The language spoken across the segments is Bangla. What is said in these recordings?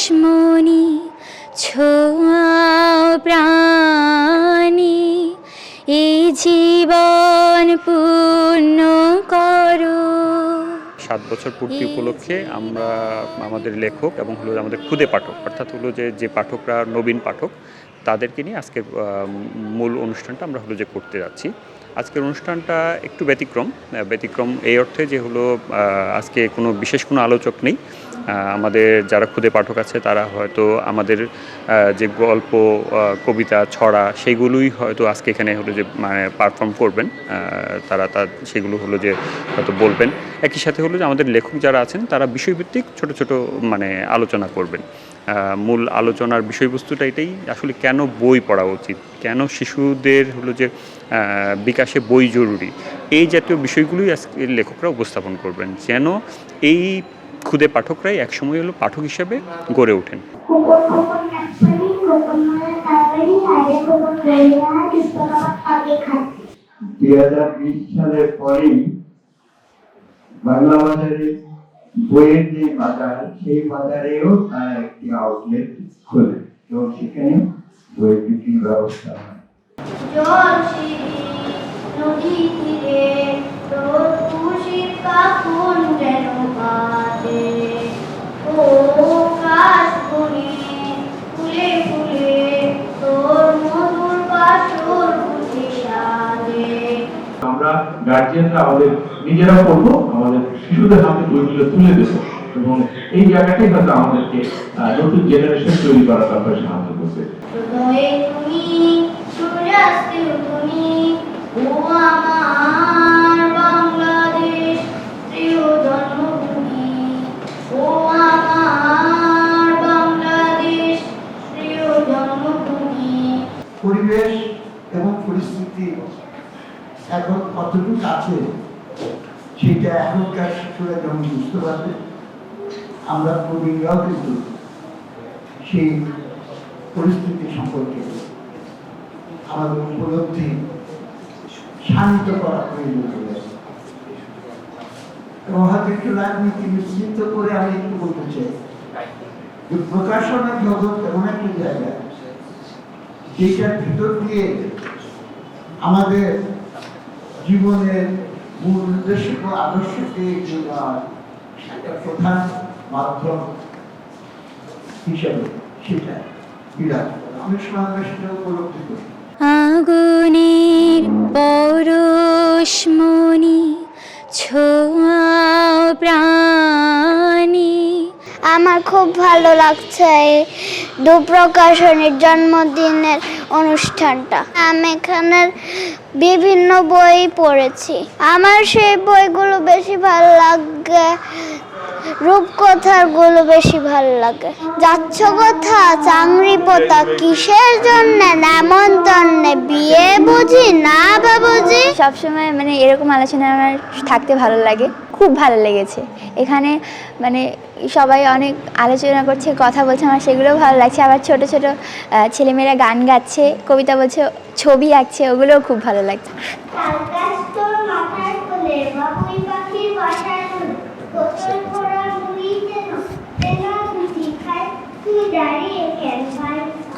পরশমণি ছোঁয়াও প্রাণী এই জীবন পূর্ণ করো। 7 বছর পূর্তি উপলক্ষে আমরা আমাদের লেখক এবং হলো আমাদের খুদে পাঠক অর্থাৎ হলো যে পাঠকরা নবীন পাঠক তাদেরকে নিয়ে আজকের মূল অনুষ্ঠানটা আমরা হলো যে করতে যাচ্ছি। আজকের অনুষ্ঠানটা একটু ব্যতিক্রম এই অর্থে যে হলো আজকে কোনো বিশেষ কোনো আলোচক নেই। আমাদের যারা খুদে পাঠক আছে তারা হয়তো আমাদের যে গল্প কবিতা ছড়া সেগুলোই হয়তো আজকে এখানে হলো যে মানে পারফর্ম করবেন। তারা সেগুলো হলো যে হয়তো বলবেন। একই সাথে হলো যে আমাদের লেখক যারা আছেন তারা বিষয়ভিত্তিক ছোট ছোট মানে আলোচনা করবেন। মূল আলোচনার বিষয়বস্তুটা এটাই আসলে কেন বই পড়া উচিত, কেন শিশুদের হলো যে বিকাশে বই জরুরি, এই জাতীয় বিষয়গুলোই আজকে লেখকরা উপস্থাপন করবেন যেন এই খুদে পাঠকরাই একসময় হলো পাঠক হিসেবে গড়ে ওঠেন। 2020 সালের পরেই বাংলা বাজারে বইয়ের যে বাজার সেই বাজারেও তারা একটি আউটলেট খোলে এবং সেখানে বই বিক্রির ব্যবস্থা হয়। নদী তীরে তোর খুশির কাফন যেন বাজে, ও কাশ বনে ফুলে ফুলে তোর মধুর বাসর বুঝে সাজে। আমরা গার্জিয়ানরা আমাদের নিজেরা পড়বো, আমাদের শিশুদের হাতে বইগুলো তুলে দেবো এবং এই জায়গাটাই হয়তো আমাদেরকে নতুন জেনারেশন তৈরি করার ব্যাপারে সাহায্য করবে। তুমি সূর্যাস্তেও তুমি, ও আমার বাংলাদেশ প্রিয় জন্মভূমি, ও আমার বাংলাদেশ প্রিয় জন্মভূমি। পরিবেশ এবং পরিস্থিতি এখন কতটুকু আছে সেটা এখনকার শিশুরা যেমন বুঝতে পারবে, আমরা প্রবীণরাও কিন্তু সেই পরিস্থিতি সম্পর্কে আমাদের উপলব্ধি শান্ত করা প্রয়োজন এবং হয়তো একটু রাজনীতি বিস্তৃত করে আমি একটু বলতে চাই যে প্রকাশনা জগৎ এমন একটা জায়গা যেটার ভিতর দিয়ে আমাদের জীবনের মূল উদ্দেশ্য ও আদর্শকে একটা প্রধান মাধ্যম হিসাবে সেটা বিরাট করে। অনেক সময় আমরা সেটা উপলব্ধি করি। আগুনের পরশমণি ছোঁয়াও প্রাণী। আমার খুব ভালো লাগছে এই প্রকাশনীর জন্মদিনের অনুষ্ঠানটা। আমি এখানে বিভিন্ন বই পড়েছি, আমার সেই বইগুলো বেশি ভালো লাগে, রূপকথার গুলো বেশি ভালো লাগে। যাচ্ছ কথা চাংরি পোতা কিসের জন্য, নেমন্তন্নে বিয়ে বুঝি না বাবুজি। সবসময় মানে এরকম আলোচনা আমার থাকতে ভালো লাগে, খুব ভালো লেগেছে। এখানে মানে সবাই অনেক আলোচনা করছে, কথা বলছে, আমার সেগুলো ভালো লাগছে। আবার ছোট ছোট ছেলেমেয়েরা গান গাচ্ছে, কবিতা বলছে, ছবি আঁকছে, ওগুলোও খুব ভালো লাগছে।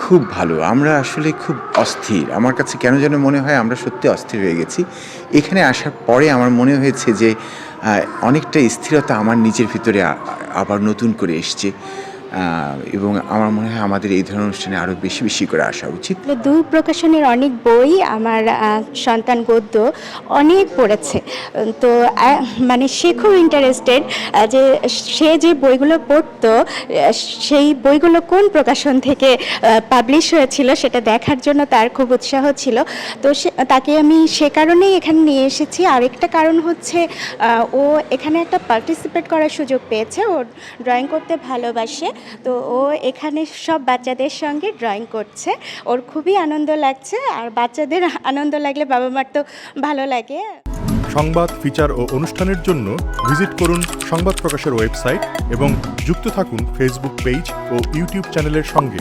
খুব ভালো, আমরা আসলে খুব অস্থির। আমার কাছে কেন যেন মনে হয় আমরা সত্যি অস্থির হয়ে গেছি। এখানে আসার পরে আমার মনে হয়েছে যে অনেকটা স্থিরতা আমার নিজের ভিতরে আবার নতুন করে এসছে এবং আমার মনে হয় আমাদের এই ধরনের অনুষ্ঠানে আরও বেশি বেশি করে আসা উচিত। দুই প্রকাশনের অনেক বই আমার সন্তান গদ্য অনেক পড়েছে, তো মানে সে খুব ইন্টারেস্টেড যে সে যে বইগুলো পড়তো সেই বইগুলো কোন প্রকাশন থেকে পাবলিশ হয়েছিল সেটা দেখার জন্য তার খুব উৎসাহ ছিল। তো তাকে আমি সে কারণেই এখানে নিয়ে এসেছি। আরেকটা কারণ হচ্ছে ও এখানে একটা পার্টিসিপেট করার সুযোগ পেয়েছে, ও ড্রয়িং করতে ভালোবাসে, তো ও এখানে সব বাচ্চাদের সঙ্গে ড্রয়িং করছে, ওর খুবই আনন্দ লাগছে। আর বাচ্চাদের আনন্দ লাগলে বাবা মার তো ভালো লাগে। সংবাদ, ফিচার ও অনুষ্ঠানের জন্য ভিজিট করুন সংবাদ প্রকাশের ওয়েবসাইট এবং যুক্ত থাকুন ফেসবুক পেজ ও ইউটিউব চ্যানেলের সঙ্গে।